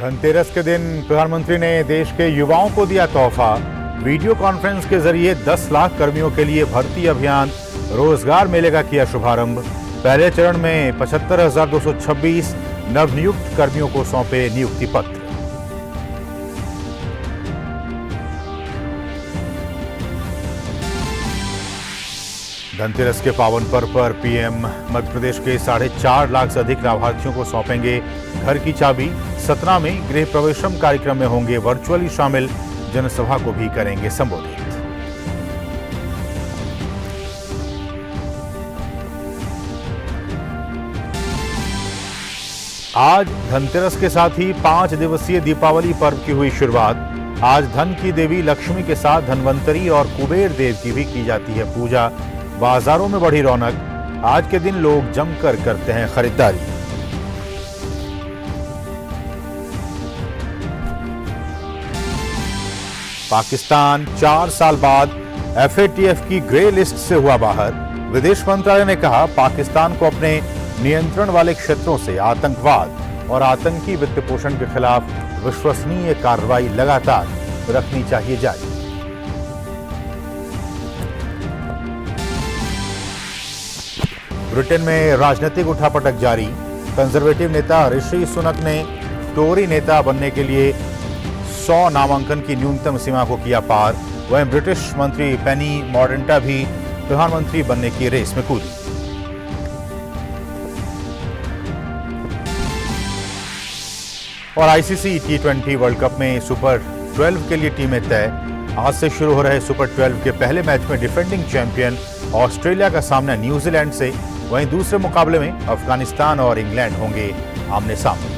धनतेरस के दिन प्रधानमंत्री ने देश के युवाओं को दिया तोहफा। वीडियो कॉन्फ्रेंस के जरिए 10 लाख कर्मियों के लिए भर्ती अभियान रोजगार मेले का किया शुभारंभ। पहले चरण में 75,226 नवनियुक्त कर्मियों को सौंपे नियुक्ति पत्र। धनतेरस के पावन पर्व पर पीएम मध्य प्रदेश के 4.5 लाख से अधिक लाभार्थियों को सौंपेंगे घर की चाबी। सतना में गृह प्रवेशम कार्यक्रम में होंगे वर्चुअली शामिल, जनसभा को भी करेंगे संबोधित। आज धनतेरस के साथ ही 5 दिवसीय दीपावली पर्व की हुई शुरुआत। आज धन की देवी लक्ष्मी के साथ धनवंतरी और कुबेर देव की भी की जाती है पूजा। बाजारों में बढ़ी रौनक। आज के दिन लोग जमकर करते हैं खरीदारी। पाकिस्तान 4 साल बाद FATF की ग्रे लिस्ट से हुआ बाहर। विदेश मंत्रालय ने कहा, पाकिस्तान को अपने नियंत्रण वाले क्षेत्रों से आतंकवाद और आतंकी वित्त पोषण के खिलाफ विश्वसनीय कार्रवाई लगातार रखनी चाहिए जारी। ब्रिटेन में राजनीतिक उठापटक जारी। कंजर्वेटिव नेता ऋषि सुनक ने टोरी नेता बनने के लिए 100 नामांकन की न्यूनतम सीमा को किया पार। वहीं ब्रिटिश मंत्री पेनी मॉर्डेंटा भी प्रधानमंत्री बनने की रेस में कूदी। और ICC T20 वर्ल्ड कप में सुपर 12 के लिए टीमें तय। आज से शुरू हो रहे सुपर 12 के पहले मैच में डिफेंडिंग चैंपियन ऑस्ट्रेलिया का सामना न्यूजीलैंड से। वहीं दूसरे मुकाबले में अफगानिस्तान और इंग्लैंड होंगे आमने सामने।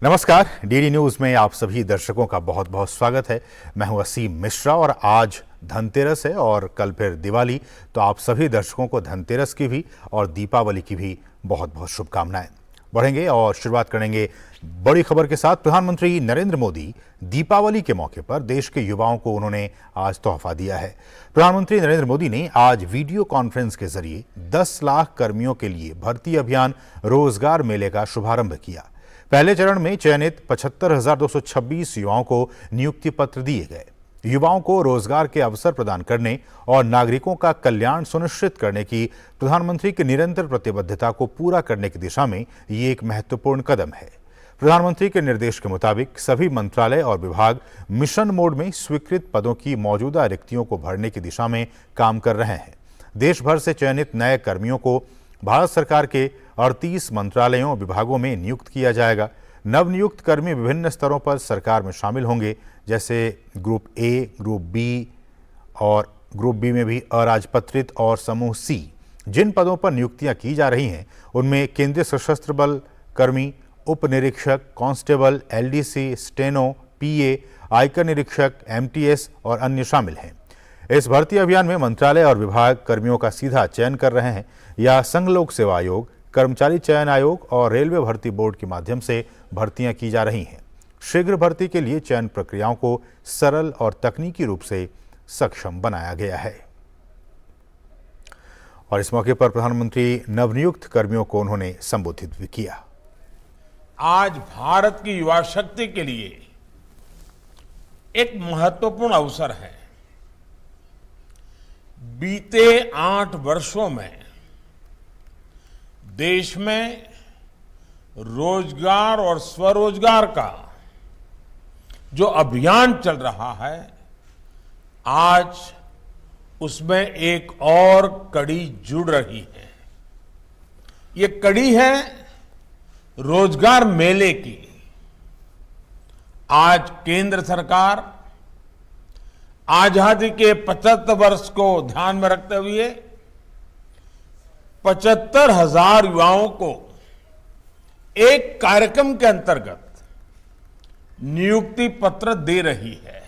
नमस्कार, DD न्यूज में आप सभी दर्शकों का बहुत बहुत स्वागत है। मैं हूं असीम मिश्रा और आज धनतेरस है और कल फिर दिवाली, तो आप सभी दर्शकों को धनतेरस की भी और दीपावली की भी बहुत बहुत शुभकामनाएं। बढ़ेंगे और शुरुआत करेंगे बड़ी खबर के साथ। प्रधानमंत्री नरेंद्र मोदी दीपावली के मौके पर देश के युवाओं को उन्होंने आज तोहफा दिया है। प्रधानमंत्री नरेंद्र मोदी ने आज वीडियो कॉन्फ्रेंस के जरिए 10 लाख कर्मियों के लिए भर्ती अभियान रोजगार मेले का शुभारंभ किया। पहले चरण में चयनित 75,226 युवाओं को नियुक्ति पत्र दिए गए। युवाओं को रोजगार के अवसर प्रदान करने और नागरिकों का कल्याण सुनिश्चित करने की प्रधानमंत्री की निरंतर प्रतिबद्धता को पूरा करने की दिशा में ये एक महत्वपूर्ण कदम है। प्रधानमंत्री के निर्देश के मुताबिक सभी मंत्रालय और विभाग मिशन मोड में स्वीकृत पदों की मौजूदा रिक्तियों को भरने की दिशा में काम कर रहे हैं। देश भर से चयनित नए कर्मियों को भारत सरकार के 38 मंत्रालयों और विभागों में नियुक्त किया जाएगा। नवनियुक्त कर्मी विभिन्न स्तरों पर सरकार में शामिल होंगे, जैसे ग्रुप A, ग्रुप B और ग्रुप B में भी अराजपत्रित और समूह C। जिन पदों पर नियुक्तियां की जा रही हैं उनमें केंद्रीय सशस्त्र बल कर्मी, उप निरीक्षक, कांस्टेबल, LDC, स्टेनो, PA, आयकर निरीक्षक, MTS और अन्य शामिल हैं। इस भर्ती अभियान में मंत्रालय और विभाग कर्मियों का सीधा चयन कर रहे हैं या संघ लोक सेवा आयोग, कर्मचारी चयन आयोग और रेलवे भर्ती बोर्ड के माध्यम से भर्तियां की जा रही हैं। शीघ्र भर्ती के लिए चयन प्रक्रियाओं को सरल और तकनीकी रूप से सक्षम बनाया गया है। और इस मौके पर प्रधानमंत्री नवनियुक्त कर्मियों को उन्होंने संबोधित भी किया। आज भारत की युवा शक्ति के लिए एक महत्वपूर्ण अवसर है। बीते 8 वर्षों में देश में रोजगार और स्वरोजगार का जो अभियान चल रहा है, आज उसमें एक और कड़ी जुड़ रही है। ये कड़ी है रोजगार मेले की। आज केंद्र सरकार आजादी के 75 वर्ष को ध्यान में रखते हुए 75,000 युवाओं को एक कार्यक्रम के अंतर्गत नियुक्ति पत्र दे रही है।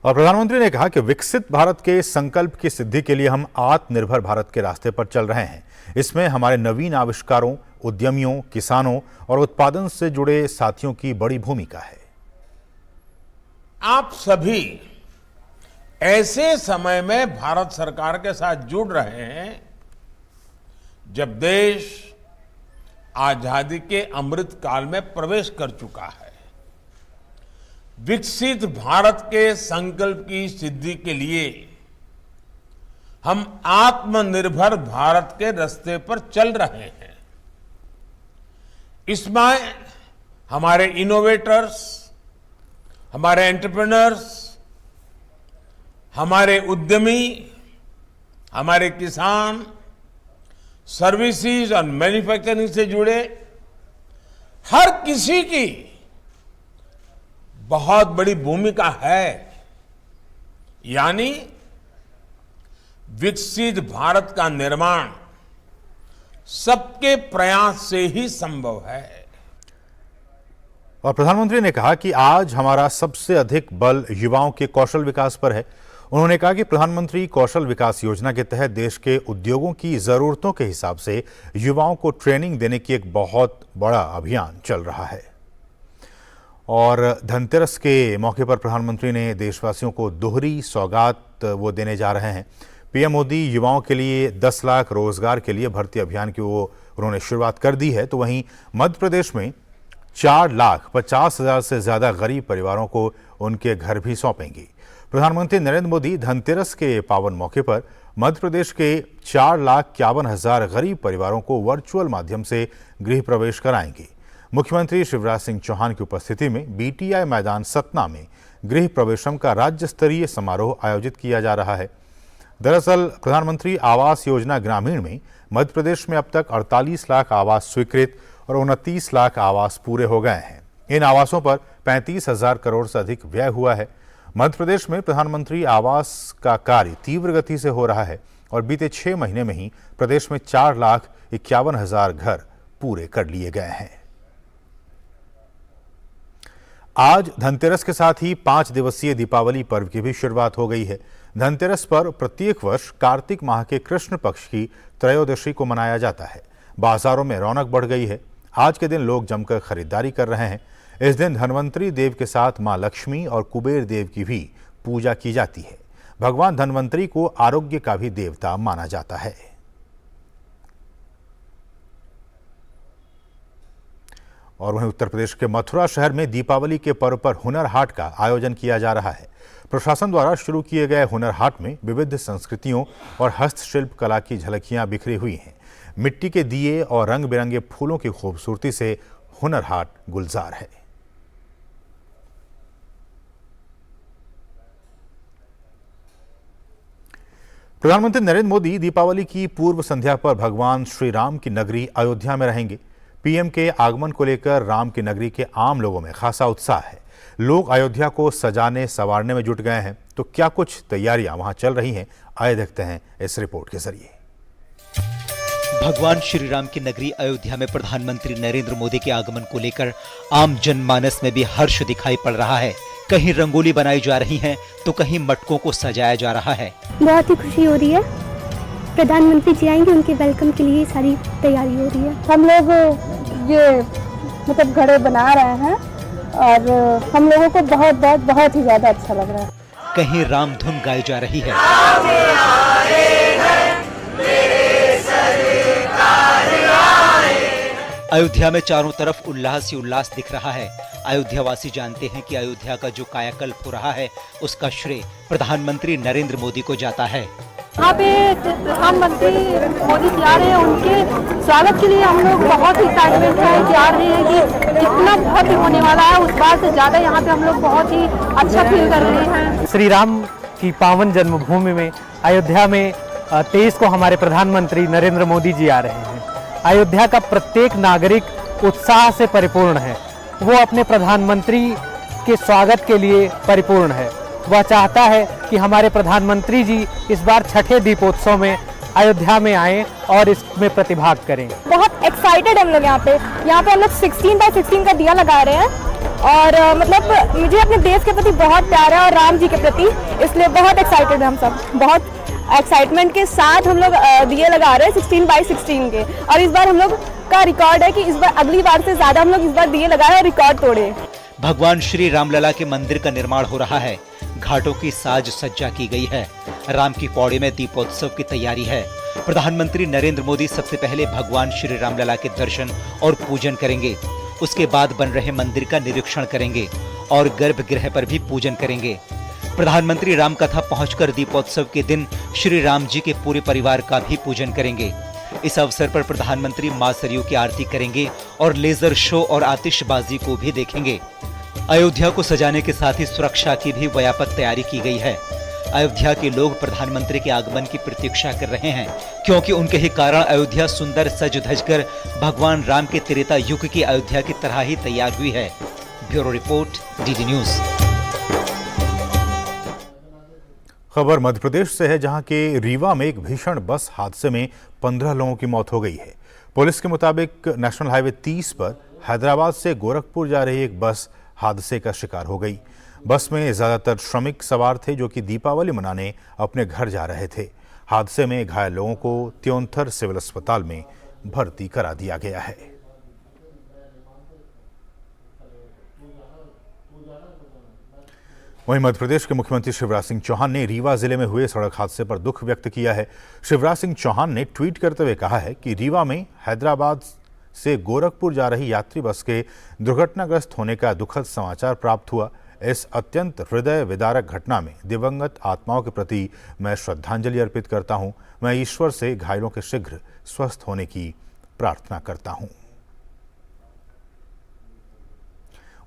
और प्रधानमंत्री ने कहा कि विकसित भारत के संकल्प की सिद्धि के लिए हम आत्मनिर्भर भारत के रास्ते पर चल रहे हैं। इसमें हमारे नवीन आविष्कारों, उद्यमियों, किसानों और उत्पादन से जुड़े साथियों की बड़ी भूमिका है। आप सभी ऐसे समय में भारत सरकार के साथ जुड़ रहे हैं जब देश आजादी के अमृत काल में प्रवेश कर चुका है। विकसित भारत के संकल्प की सिद्धि के लिए हम आत्मनिर्भर भारत के रास्ते पर चल रहे हैं। इसमें हमारे इनोवेटर्स, हमारे एंटरप्रेन्योर्स, हमारे उद्यमी, हमारे किसान, सर्विसेज और मैन्युफैक्चरिंग से जुड़े हर किसी की बहुत बड़ी भूमिका है। यानी विकसित भारत का निर्माण सबके प्रयास से ही संभव है। और प्रधानमंत्री ने कहा कि आज हमारा सबसे अधिक बल युवाओं के कौशल विकास पर है। उन्होंने कहा कि प्रधानमंत्री कौशल विकास योजना के तहत देश के उद्योगों की जरूरतों के हिसाब से युवाओं को ट्रेनिंग देने की एक बहुत बड़ा अभियान चल रहा है। और धनतेरस के मौके पर प्रधानमंत्री ने देशवासियों को दोहरी सौगात वो देने जा रहे हैं। पीएम मोदी युवाओं के लिए 10 लाख रोजगार के लिए भर्ती अभियान की उन्होंने शुरुआत कर दी है। तो वहीं मध्य प्रदेश में 4,50,000 से ज्यादा गरीब परिवारों को उनके घर भी सौंपेंगी। प्रधानमंत्री नरेंद्र मोदी धनतेरस के पावन मौके पर मध्य प्रदेश के 4,51,000 गरीब परिवारों को वर्चुअल माध्यम से गृह प्रवेश कराएंगे। मुख्यमंत्री शिवराज सिंह चौहान की उपस्थिति में बीटीआई मैदान सतना में गृह प्रवेशम का राज्य स्तरीय समारोह आयोजित किया जा रहा है। दरअसल प्रधानमंत्री आवास योजना ग्रामीण में मध्य प्रदेश में अब तक 48 लाख आवास स्वीकृत और 29 लाख आवास पूरे हो गए हैं। इन आवासों पर 35,000 करोड़ से अधिक व्यय हुआ है। मध्य प्रदेश में प्रधानमंत्री आवास का कार्य तीव्र गति से हो रहा है और बीते 6 महीने में ही प्रदेश में 4,51,000 घर पूरे कर लिए गए हैं। आज धनतेरस के साथ ही 5 दिवसीय दीपावली पर्व की भी शुरुआत हो गई है। धनतेरस पर प्रत्येक वर्ष कार्तिक माह के कृष्ण पक्ष की त्रयोदशी को मनाया जाता है। बाजारों में रौनक बढ़ गई है। आज के दिन लोग जमकर खरीदारी कर रहे हैं। इस दिन धन्वंतरी देव के साथ मां लक्ष्मी और कुबेर देव की भी पूजा की जाती है। भगवान धन्वंतरी को आरोग्य का भी देवता माना जाता है। और वहीं उत्तर प्रदेश के मथुरा शहर में दीपावली के पर्व पर हुनर हाट का आयोजन किया जा रहा है। प्रशासन द्वारा शुरू किए गए हुनर हाट में विविध संस्कृतियों और हस्तशिल्प कला की झलकियां बिखरी हुई हैं। मिट्टी के दिए और रंग बिरंगे फूलों की खूबसूरती से हुनर हाट गुलजार है। प्रधानमंत्री नरेंद्र मोदी दीपावली की पूर्व संध्या पर भगवान श्री राम की नगरी अयोध्या में रहेंगे। पीएम के आगमन को लेकर राम की नगरी के आम लोगों में खासा उत्साह है। लोग अयोध्या को सजाने संवारने में जुट गए हैं। तो क्या कुछ तैयारियां वहां चल रही हैं, आइए देखते हैं इस रिपोर्ट के जरिए। भगवान श्री राम की नगरी अयोध्या में प्रधानमंत्री नरेंद्र मोदी के आगमन को लेकर आम जनमानस में भी हर्ष दिखाई पड़ रहा है। कहीं रंगोली बनाई जा रही है तो कहीं मटकों को सजाया जा रहा है। बहुत ही खुशी हो रही है। प्रधानमंत्री जी आएंगे, उनके वेलकम के लिए सारी तैयारी हो रही है। हम लोग ये घड़े बना रहे हैं और हम लोगों को बहुत ही ज्यादा अच्छा लग रहा है। कहीं राम धुन गाई जा रही है, अयोध्या में चारों तरफ उल्लास ही उल्लास दिख रहा है। अयोध्यावासी जानते हैं कि अयोध्या का जो कायाकल्प हो रहा है उसका श्रेय प्रधानमंत्री नरेंद्र मोदी को जाता है। यहाँ पे प्रधानमंत्री मोदी जी आ रहे हैं, उनके स्वागत के लिए हम लोग बहुत ही एक्साइटमेंट है कि आ रहे हैं कि इतना भव्य होने वाला है। उस बार से ज्यादा यहाँ पे हम लोग बहुत ही अच्छा फील कर रहे हैं। श्री राम की पावन जन्मभूमि में अयोध्या में 23 को हमारे प्रधानमंत्री नरेंद्र मोदी जी आ रहे हैं। अयोध्या का प्रत्येक नागरिक उत्साह से परिपूर्ण है। वो अपने प्रधानमंत्री के स्वागत के लिए परिपूर्ण है। वह चाहता है कि हमारे प्रधानमंत्री जी इस बार छठे दीपोत्सव में अयोध्या में आएं और इसमें प्रतिभाग करें। बहुत एक्साइटेड हम लोग यहाँ पे हम लोग 16x16 का दिया लगा रहे हैं और मतलब मुझे अपने देश के प्रति बहुत प्यार है और राम जी के प्रति, इसलिए बहुत एक्साइटेड है। हम सब बहुत एक्साइटमेंट के साथ हम लोग दिए लगा रहे हैं 16x16 के। और इस बार हम लोग का रिकॉर्ड है कि इस बार अगली बार से ज्यादा हम लोग इस बार दिए लगाए और रिकॉर्ड तोड़े। भगवान श्री रामलला के मंदिर का निर्माण हो रहा है। घाटों की साज सज्जा की गई है। राम की पौड़ी में दीपोत्सव की तैयारी है। प्रधानमंत्री नरेंद्र मोदी सबसे पहले भगवान श्री रामलला के दर्शन और पूजन करेंगे। उसके बाद बन रहे मंदिर का निरीक्षण करेंगे और गर्भगृह पर भी पूजन करेंगे। प्रधानमंत्री रामकथा पहुंचकर दीपोत्सव के दिन श्री राम जी के पूरे परिवार का भी पूजन करेंगे। इस अवसर पर प्रधानमंत्री मां सरयू की आरती करेंगे और लेजर शो और आतिशबाजी को भी देखेंगे। अयोध्या को सजाने के साथ ही सुरक्षा की भी व्यापक तैयारी की गई है। अयोध्या के लोग प्रधानमंत्री के आगमन की प्रतीक्षा कर रहे हैं, क्योंकि उनके ही कारण अयोध्या सुंदर सज धजकर भगवान राम के त्रेता युग की अयोध्या की तरह ही तैयार हुई है। Bureau report, DD news. खबर मध्य प्रदेश से है, जहां के रीवा में एक भीषण बस हादसे में 15 लोगों की मौत हो गई है। पुलिस के मुताबिक नेशनल हाईवे 30 पर हैदराबाद से गोरखपुर जा रही एक बस हादसे का शिकार हो गई। बस में ज्यादातर श्रमिक सवार थे जो कि दीपावली मनाने अपने घर जा रहे थे। हादसे में घायल लोगों को त्योंथर सिविल अस्पताल में भर्ती करा दिया गया है। वहीं मध्य प्रदेश के मुख्यमंत्री शिवराज सिंह चौहान ने रीवा जिले में हुए सड़क हादसे पर दुख व्यक्त किया है। शिवराज सिंह चौहान ने ट्वीट करते हुए कहा है कि रीवा में हैदराबाद से गोरखपुर जा रही यात्री बस के दुर्घटनाग्रस्त होने का दुखद समाचार प्राप्त हुआ। इस अत्यंत हृदय विदारक घटना में दिवंगत आत्माओं के प्रति मैं श्रद्धांजलि अर्पित करता हूं। मैं ईश्वर से घायलों के शीघ्र स्वस्थ होने की प्रार्थना करता हूं।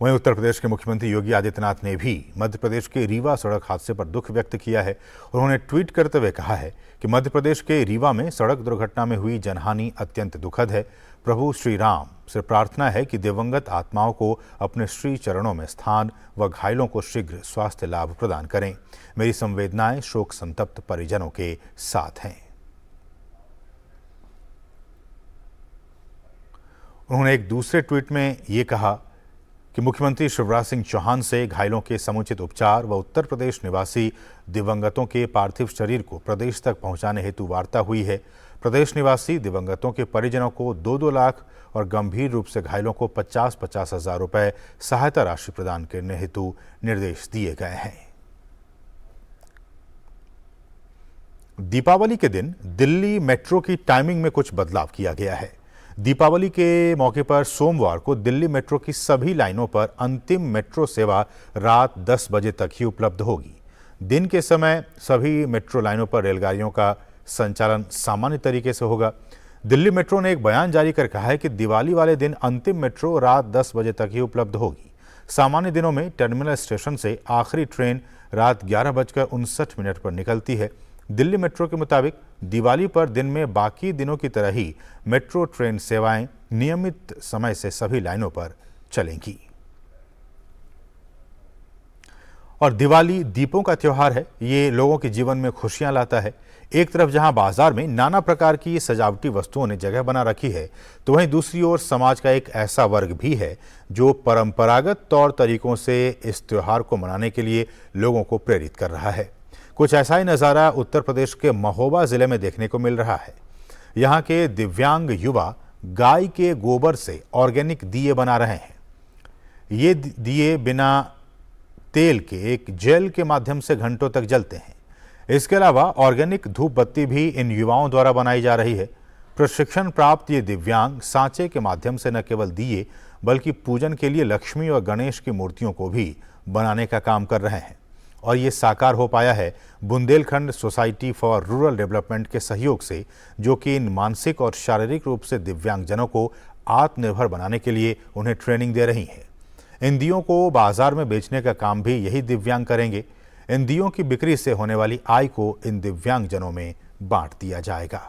वहीं उत्तर प्रदेश के मुख्यमंत्री योगी आदित्यनाथ ने भी मध्य प्रदेश के रीवा सड़क हादसे पर दुख व्यक्त किया है। उन्होंने ट्वीट करते हुए कहा है कि मध्य प्रदेश के रीवा में सड़क दुर्घटना में हुई जनहानि अत्यंत दुखद है। प्रभु श्री राम से प्रार्थना है कि दिवंगत आत्माओं को अपने श्री चरणों में स्थान व घायलों को शीघ्र स्वास्थ्य लाभ प्रदान करें। मेरी संवेदनाएं शोक संतप्त परिजनों के साथ हैं। उन्होंने एक दूसरे ट्वीट में ये कहा कि मुख्यमंत्री शिवराज सिंह चौहान से घायलों के समुचित उपचार व उत्तर प्रदेश निवासी दिवंगतों के पार्थिव शरीर को प्रदेश तक पहुंचाने हेतु वार्ता हुई है। प्रदेश निवासी दिवंगतों के परिजनों को 2-2 लाख और गंभीर रूप से घायलों को 50-50 हजार रुपए सहायता राशि प्रदान करने हेतु निर्देश दिए गए हैं। दीपावली के दिन दिल्ली मेट्रो की टाइमिंग में कुछ बदलाव किया गया है। दीपावली के मौके पर सोमवार को दिल्ली मेट्रो की सभी लाइनों पर अंतिम मेट्रो सेवा रात 10 बजे तक ही उपलब्ध होगी। दिन के समय सभी मेट्रो लाइनों पर रेलगाड़ियों का संचालन सामान्य तरीके से होगा। दिल्ली मेट्रो ने एक बयान जारी कर कहा है कि दिवाली वाले दिन अंतिम मेट्रो रात 10 बजे तक ही उपलब्ध होगी। सामान्य दिनों में टर्मिनल स्टेशन से आखिरी ट्रेन रात 11:59 पर निकलती है। दिल्ली मेट्रो के मुताबिक दिवाली पर दिन में बाकी दिनों की तरह ही मेट्रो ट्रेन सेवाएं नियमित समय से सभी लाइनों पर चलेंगी। और दिवाली दीपों का त्योहार है। ये लोगों के जीवन में खुशियां लाता है। एक तरफ जहां बाजार में नाना प्रकार की सजावटी वस्तुओं ने जगह बना रखी है, तो वहीं दूसरी ओर समाज का एक ऐसा वर्ग भी है जो परंपरागत तौर तरीकों से इस त्योहार को मनाने के लिए लोगों को प्रेरित कर रहा है। कुछ ऐसा ही नज़ारा उत्तर प्रदेश के महोबा जिले में देखने को मिल रहा है। यहाँ के दिव्यांग युवा गाय के गोबर से ऑर्गेनिक दिए बना रहे हैं। ये दिए बिना तेल के एक जेल के माध्यम से घंटों तक जलते हैं। इसके अलावा ऑर्गेनिक धूप बत्ती भी इन युवाओं द्वारा बनाई जा रही है। प्रशिक्षण प्राप्त ये दिव्यांग सांचे के माध्यम से न केवल दिए बल्कि पूजन के लिए लक्ष्मी और गणेश की मूर्तियों को भी बनाने का काम कर रहे हैं। और ये साकार हो पाया है Bundelkhand society for rural development के सहयोग से, जो कि इन मानसिक और शारीरिक रूप से दिव्यांगजनों को आत्मनिर्भर बनाने के लिए उन्हें ट्रेनिंग दे रही है। इन दियों को बाजार में बेचने का काम भी यही दिव्यांग करेंगे। इन दियों की बिक्री से होने वाली आय को इन दिव्यांगजनों में बांट दिया जाएगा।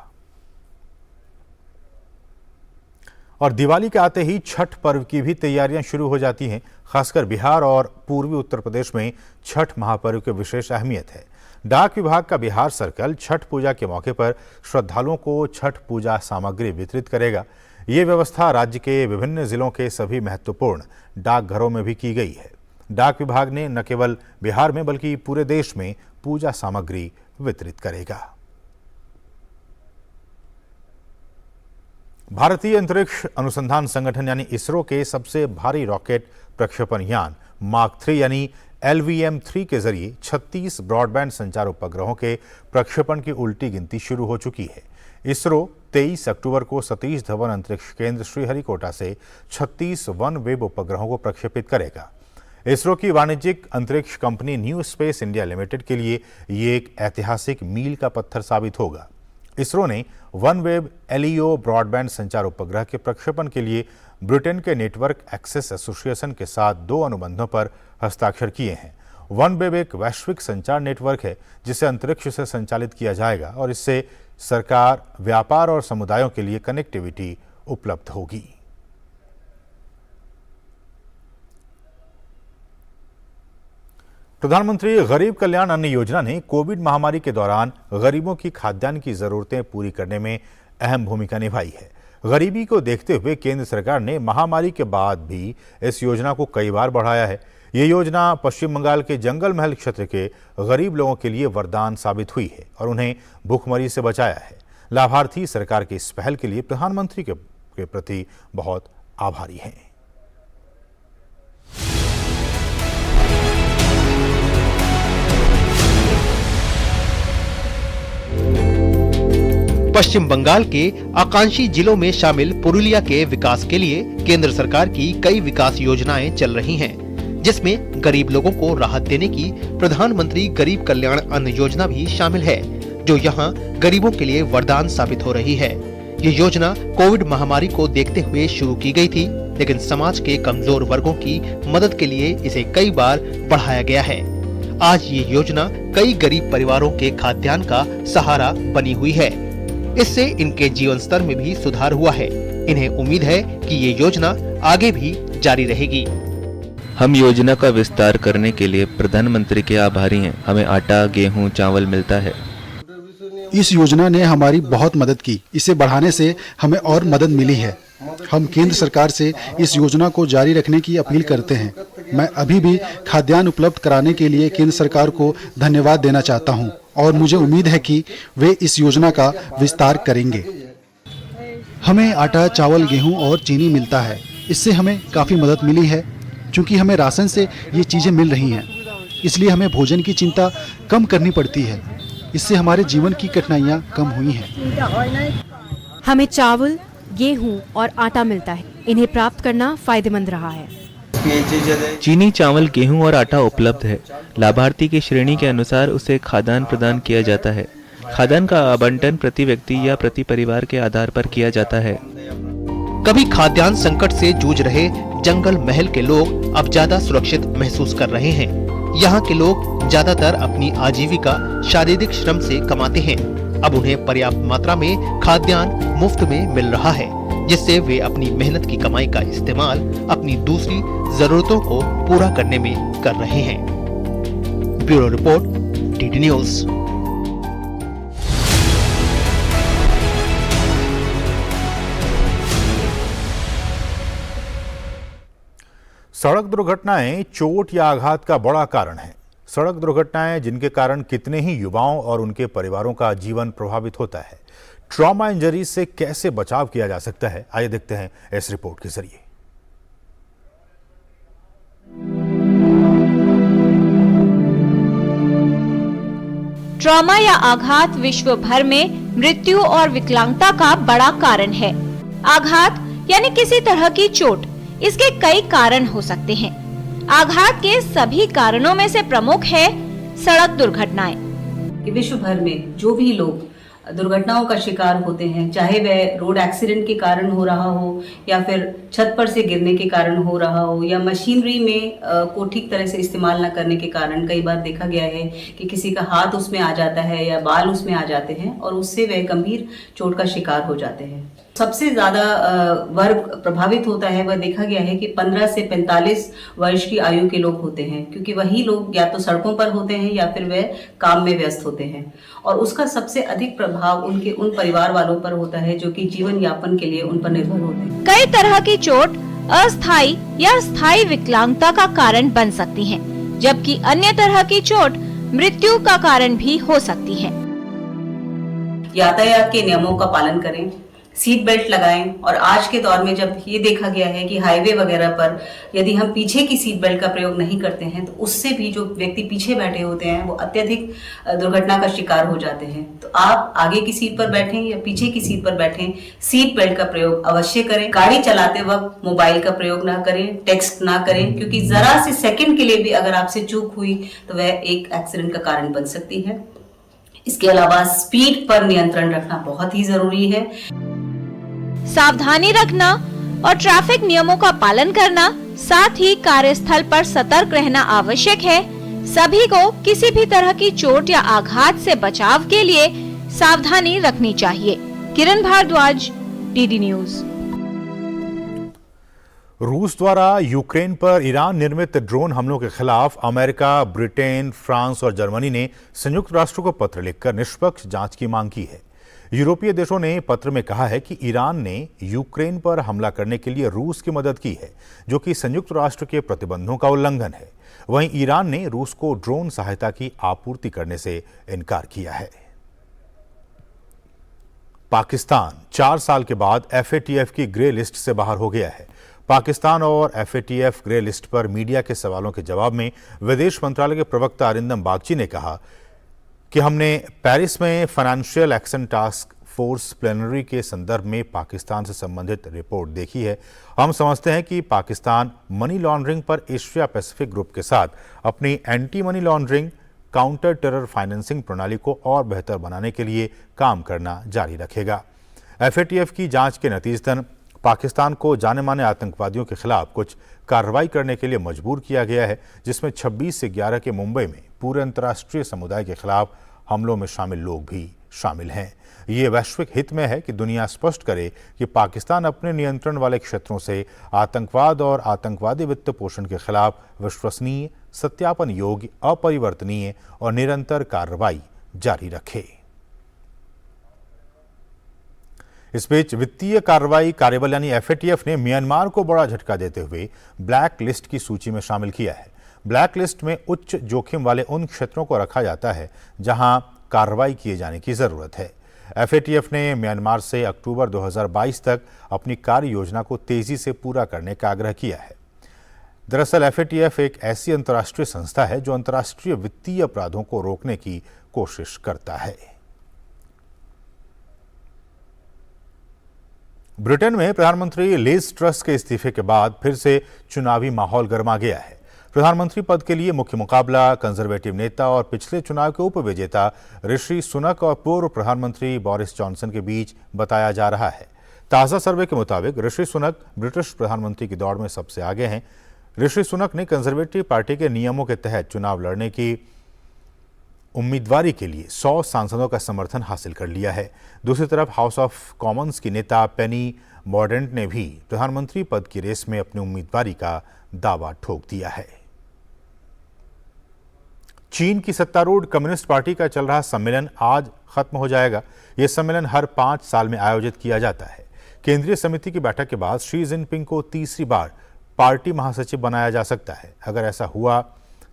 और दिवाली के आते ही छठ पर्व की भी तैयारियां शुरू हो जाती हैं। खासकर बिहार और पूर्वी उत्तर प्रदेश में छठ महापर्व की विशेष अहमियत है। डाक विभाग का बिहार सर्कल छठ पूजा के मौके पर श्रद्धालुओं को छठ पूजा सामग्री वितरित करेगा। ये व्यवस्था राज्य के विभिन्न जिलों के सभी महत्वपूर्ण डाकघरों में भी की गई है। डाक विभाग ने न केवल बिहार में बल्कि पूरे देश में पूजा सामग्री वितरित करेगा। भारतीय अंतरिक्ष अनुसंधान संगठन यानी इसरो के सबसे भारी रॉकेट प्रक्षेपण यान मार्क 3 यानी LVM-3 के जरिए 36 ब्रॉडबैंड संचार उपग्रहों के प्रक्षेपण की उल्टी गिनती शुरू हो चुकी है। इसरो 23 अक्टूबर को सतीश धवन अंतरिक्ष केंद्र श्रीहरिकोटा से 36 OneWeb उपग्रहों को प्रक्षेपित करेगा। इसरो की वाणिज्यिक अंतरिक्ष company new space India limited के लिए ये एक ऐतिहासिक मील का पत्थर साबित होगा। इसरो ने OneWeb LEO ब्रॉडबैंड संचार उपग्रह के प्रक्षेपण के लिए ब्रिटेन के नेटवर्क एक्सेस एसोसिएशन के साथ 2 अनुबंधों पर हस्ताक्षर किए हैं। OneWeb एक वैश्विक संचार नेटवर्क है जिसे अंतरिक्ष से संचालित किया जाएगा और इससे सरकार, व्यापार और समुदायों के लिए कनेक्टिविटी उपलब्ध होगी। प्रधानमंत्री गरीब कल्याण अन्न योजना ने कोविड महामारी के दौरान गरीबों की खाद्यान्न की जरूरतें पूरी करने में अहम भूमिका निभाई है। गरीबी को देखते हुए केंद्र सरकार ने महामारी के बाद भी इस योजना को कई बार बढ़ाया है। ये योजना पश्चिम बंगाल के जंगल महल क्षेत्र के गरीब लोगों के लिए वरदान साबित हुई है और उन्हें भूखमरी से बचाया है। लाभार्थी सरकार की इस पहल के लिए प्रधानमंत्री के प्रति बहुत आभारी हैं। पश्चिम बंगाल के आकांक्षी जिलों में शामिल पुरुलिया के विकास के लिए केंद्र सरकार की कई विकास योजनाएं चल रही हैं, जिसमें गरीब लोगों को राहत देने की प्रधानमंत्री गरीब कल्याण अन्न योजना भी शामिल है, जो यहां गरीबों के लिए वरदान साबित हो रही है। ये योजना कोविड महामारी को देखते हुए शुरू की गई थी, लेकिन समाज के कमजोर वर्गों की मदद के लिए इसे कई बार बढ़ाया गया है। आज ये योजना कई गरीब परिवारों के खाद्यान्न का सहारा बनी हुई है। इससे इनके जीवन स्तर में भी सुधार हुआ है। इन्हें उम्मीद है कि ये योजना आगे भी जारी रहेगी। हम योजना का विस्तार करने के लिए प्रधानमंत्री के आभारी हैं। हमें आटा, गेहूं, चावल मिलता है। इस योजना ने हमारी बहुत मदद की। इसे बढ़ाने से हमें और मदद मिली है। हम केंद्र सरकार से इस योजना को जारी रखने की अपील करते हैं। मैं अभी भी खाद्यान्न उपलब्ध कराने के लिए केंद्र सरकार को धन्यवाद देना चाहता हूं और मुझे उम्मीद है कि वे इस योजना का विस्तार करेंगे। हमें आटा, चावल, गेहूं और चीनी मिलता है। इससे हमें काफ़ी मदद मिली है। क्योंकि हमें राशन से ये चीज़ें मिल रही हैं, इसलिए हमें भोजन की चिंता कम करनी पड़ती है। इससे हमारे जीवन की कठिनाइयाँ कम हुई हैं। हमें चावल, गेहूं और आटा मिलता है। इन्हें प्राप्त करना फायदेमंद रहा है। चीनी, चावल, गेहूं और आटा उपलब्ध है। लाभार्थी की श्रेणी के अनुसार उसे खाद्यान्न प्रदान किया जाता है। खाद्यान्न का आवंटन प्रति व्यक्ति या प्रति परिवार के आधार पर किया जाता है। कभी खाद्यान्न संकट से जूझ रहे जंगल महल के लोग अब ज्यादा सुरक्षित महसूस कर रहे हैं। यहाँ के लोग ज्यादातर अपनी आजीविका शारीरिक श्रम से कमाते हैं। अब उन्हें पर्याप्त मात्रा में खाद्यान्न मुफ्त में मिल रहा है, जिससे वे अपनी मेहनत की कमाई का इस्तेमाल अपनी दूसरी जरूरतों को पूरा करने में कर रहे हैं। Bureau report, DD news. सड़क दुर्घटनाएं चोट या आघात का बड़ा कारण है। सड़क दुर्घटनाएं जिनके कारण कितने ही युवाओं और उनके परिवारों का जीवन प्रभावित होता है। ट्रॉमा इंजरी से कैसे बचाव किया जा सकता है, आइए देखते हैं इस रिपोर्ट के जरिए। ट्रॉमा या आघात विश्व भर में मृत्यु और विकलांगता का बड़ा कारण है। आघात यानी किसी तरह की चोट, इसके कई कारण हो सकते हैं। आघात के सभी कारणों में से प्रमुख है सड़क दुर्घटनाएं। विश्व भर में जो भी लोग दुर्घटनाओं का शिकार होते हैं, चाहे वह रोड एक्सीडेंट के कारण हो रहा हो या फिर छत पर से गिरने के कारण हो रहा हो या मशीनरी में को ठीक तरह से इस्तेमाल न करने के कारण, कई बार देखा गया है कि किसी का हाथ उसमें आ जाता है या बाल उसमें आ जाते हैं और उससे वह गंभीर चोट का शिकार हो जाते हैं। सबसे ज्यादा वर्ग प्रभावित होता है वह देखा गया है कि 15 से 45 वर्ष की आयु के लोग होते हैं, क्योंकि वही लोग या तो सड़कों पर होते हैं या फिर वह काम में व्यस्त होते हैं और उसका सबसे अधिक प्रभाव उनके उन परिवार वालों पर होता है जो कि जीवन यापन के लिए उन पर निर्भर होते हैं। कई तरह की चोट अस्थायी या स्थायी विकलांगता का कारण बन सकती है, जबकि अन्य तरह की चोट मृत्यु का कारण भी हो सकती है। यातायात के नियमों का पालन करें, सीट बेल्ट लगाएं। और आज के दौर में जब ये देखा गया है कि हाईवे वगैरह पर यदि हम पीछे की सीट बेल्ट का प्रयोग नहीं करते हैं तो उससे भी जो व्यक्ति पीछे बैठे होते हैं वो अत्यधिक दुर्घटना का शिकार हो जाते हैं। तो आप आगे की सीट पर बैठें या पीछे की सीट पर बैठें, सीट बेल्ट का प्रयोग अवश्य करें। गाड़ी चलाते वक्त मोबाइल का प्रयोग ना करें, टेक्स्ट ना करें, क्योंकि जरा से सेकंड के लिए भी अगर आपसे चूक हुई तो वह एक एक्सीडेंट का कारण बन सकती है। इसके अलावा स्पीड पर नियंत्रण रखना बहुत ही जरूरी है। सावधानी रखना और ट्रैफिक नियमों का पालन करना, साथ ही कार्यस्थल पर सतर्क रहना आवश्यक है। सभी को किसी भी तरह की चोट या आघात से बचाव के लिए सावधानी रखनी चाहिए। किरण भारद्वाज, डीडी न्यूज। रूस द्वारा यूक्रेन पर ईरान निर्मित ड्रोन हमलों के खिलाफ अमेरिका, ब्रिटेन, फ्रांस और जर्मनी ने संयुक्त राष्ट्र को पत्र लिखकर निष्पक्ष जांच की मांग की है। यूरोपीय देशों ने पत्र में कहा है कि ईरान ने यूक्रेन पर हमला करने के लिए रूस की मदद की है, जो कि संयुक्त राष्ट्र के प्रतिबंधों का उल्लंघन है। वहीं ईरान ने रूस को ड्रोन सहायता की आपूर्ति करने से इनकार किया है। पाकिस्तान 4 साल के बाद FATF की ग्रे लिस्ट से बाहर हो गया है। पाकिस्तान और FATF ग्रे लिस्ट पर मीडिया के सवालों के जवाब में विदेश मंत्रालय के प्रवक्ता अरिंदम बागची ने कहा कि हमने पेरिस में financial action task force plenary के संदर्भ में पाकिस्तान से संबंधित रिपोर्ट देखी है। हम समझते हैं कि पाकिस्तान मनी लॉन्ड्रिंग पर एशिया पैसिफिक ग्रुप के साथ अपनी anti money laundering counter terror financing प्रणाली को और बेहतर बनाने के लिए काम करना जारी रखेगा। FATF की जांच के नतीजतन पाकिस्तान को जाने माने आतंकवादियों के खिलाफ कुछ कार्रवाई करने के लिए मजबूर किया गया है, जिसमें 26 से 11 के मुंबई में पूरे अंतर्राष्ट्रीय समुदाय के खिलाफ हमलों में शामिल लोग भी शामिल हैं। ये वैश्विक हित में है कि दुनिया स्पष्ट करे कि पाकिस्तान अपने नियंत्रण वाले क्षेत्रों से आतंकवाद और आतंकवादी वित्त पोषण के खिलाफ विश्वसनीय, सत्यापन योग्य, अपरिवर्तनीय और निरंतर कार्रवाई जारी रखे। इस बीच वित्तीय कार्रवाई कार्यबल यानी FATF ने म्यांमार को बड़ा झटका देते हुए ब्लैक लिस्ट की सूची में शामिल किया है। ब्लैक लिस्ट में उच्च जोखिम वाले उन क्षेत्रों को रखा जाता है जहां कार्रवाई किए जाने की जरूरत है। FATF ने म्यांमार से अक्टूबर 2022 तक अपनी कार्य योजना को तेजी से पूरा करने का आग्रह किया है। दरअसल FATF एक ऐसी अंतर्राष्ट्रीय संस्था है जो अंतर्राष्ट्रीय वित्तीय अपराधों को रोकने की कोशिश करता है। ब्रिटेन में प्रधानमंत्री लिज ट्रस के इस्तीफे के बाद फिर से चुनावी माहौल गर्मा गया है। प्रधानमंत्री पद के लिए मुख्य मुकाबला कंजर्वेटिव नेता और पिछले चुनाव के उपविजेता ऋषि सुनक और पूर्व प्रधानमंत्री बोरिस जॉनसन के बीच बताया जा रहा है। ताजा सर्वे के मुताबिक ऋषि सुनक ब्रिटिश प्रधानमंत्री की दौड़ में सबसे आगे हैं। ऋषि सुनक ने कंजर्वेटिव पार्टी के नियमों के तहत चुनाव लड़ने की उम्मीदवारी के लिए 100 सांसदों का समर्थन हासिल कर लिया है। दूसरी तरफ हाउस ऑफ कॉमन्स की नेता पेनी मॉर्डेंट ने भी प्रधानमंत्री पद की रेस में अपनी उम्मीदवारी का दावा ठोक दिया है। चीन की सत्तारूढ़ कम्युनिस्ट पार्टी का चल रहा सम्मेलन आज खत्म हो जाएगा। यह सम्मेलन हर 5 साल में आयोजित किया जाता है। केंद्रीय समिति की बैठक के बाद शी जिनपिंग को तीसरी बार पार्टी महासचिव बनाया जा सकता है। अगर ऐसा हुआ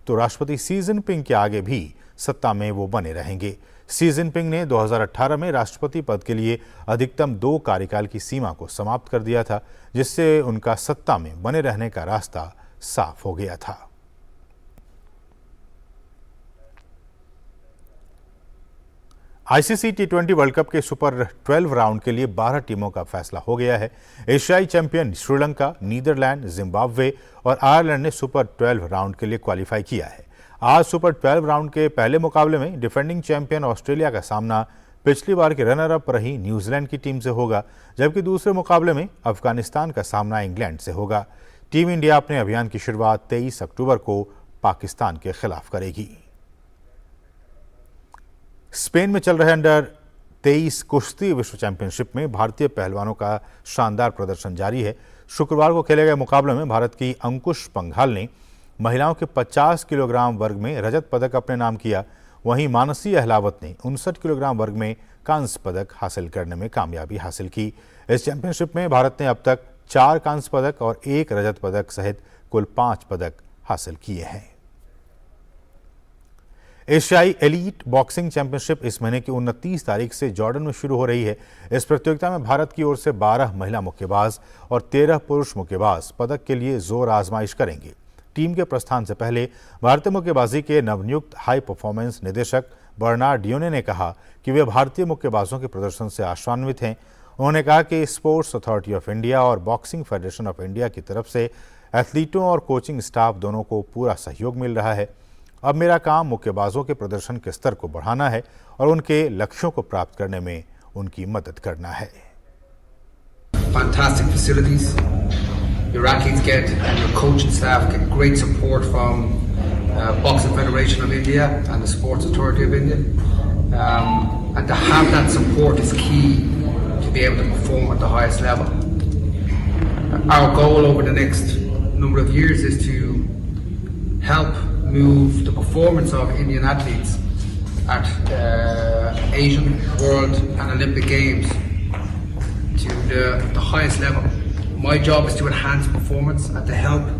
तो राष्ट्रपति शी जिनपिंग के आगे भी सत्ता में वो बने रहेंगे। शी जिनपिंग ने 2018 में राष्ट्रपति पद के लिए अधिकतम 2 कार्यकाल की सीमा को समाप्त कर दिया था, जिससे उनका सत्ता में बने रहने का रास्ता साफ हो गया था। ICC T20 वर्ल्ड कप के सुपर 12 राउंड के लिए 12 टीमों का फैसला हो गया है। एशियाई चैंपियन श्रीलंका, नीदरलैंड, जिम्बाब्वे और आयरलैंड ने सुपर 12 राउंड के लिए क्वालिफाई किया है। आज सुपर 12 राउंड के पहले मुकाबले में डिफेंडिंग चैंपियन ऑस्ट्रेलिया का सामना पिछली बार के रनर अप रही न्यूजीलैंड की टीम से होगा, जबकि दूसरे मुकाबले में अफगानिस्तान का सामना इंग्लैंड से होगा। टीम इंडिया अपने अभियान की शुरुआत 23 अक्टूबर को पाकिस्तान के खिलाफ करेगी। स्पेन में चल रहे अंडर 23 कुश्ती विश्व चैंपियनशिप में भारतीय पहलवानों का शानदार प्रदर्शन जारी है। शुक्रवार को खेले गए मुकाबले में भारत की अंकुश पंघाल ने महिलाओं के 50 किलोग्राम वर्ग में रजत पदक अपने नाम किया। वहीं मानसी अहलावत ने 59 किलोग्राम वर्ग में कांस्य पदक हासिल करने में कामयाबी हासिल की। इस चैंपियनशिप में भारत ने अब तक 4 कांस्य पदक और 1 रजत पदक सहित कुल 5 पदक हासिल किए हैं। एशियाई एलीट बॉक्सिंग चैंपियनशिप इस महीने की 29 तारीख से जॉर्डन में शुरू हो रही है। इस प्रतियोगिता में भारत की ओर से 12 महिला मुक्केबाज और 13 पुरुष मुक्केबाज पदक के लिए जोर आजमाइश करेंगे। टीम के प्रस्थान से पहले भारतीय मुक्केबाजी के नवनियुक्त हाई परफॉर्मेंस निदेशक बर्नार्ड डियोने ने कहा कि वे भारतीय मुक्केबाजों के प्रदर्शन से आशान्वित हैं। उन्होंने कहा कि स्पोर्ट्स अथॉरिटी ऑफ इंडिया और बॉक्सिंग फेडरेशन ऑफ इंडिया की तरफ से एथलीटों और कोचिंग स्टाफ दोनों को पूरा सहयोग मिल रहा है। अब मेरा काम मुक्केबाजों के प्रदर्शन के स्तर को बढ़ाना है और उनके लक्ष्यों को प्राप्त करने में उनकी मदद करना है। Fantastic facilities. Your athletes get and your coaching staff get great support from Boxing Federation of India and the Sports Authority of India. And to have that support is key to be able to perform at the highest level. Our goal over the next number of years is to help move the performance of Indian athletes at Asian, World and Olympic Games to the highest level. My job is to enhance performance and to help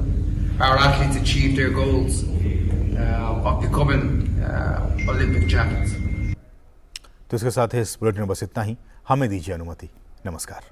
our athletes achieve their goals of becoming Olympic champions. तो इसके साथ ही इस bulletin में बस इतना ही। हमें दीजिए अनुमति। नमस्कार।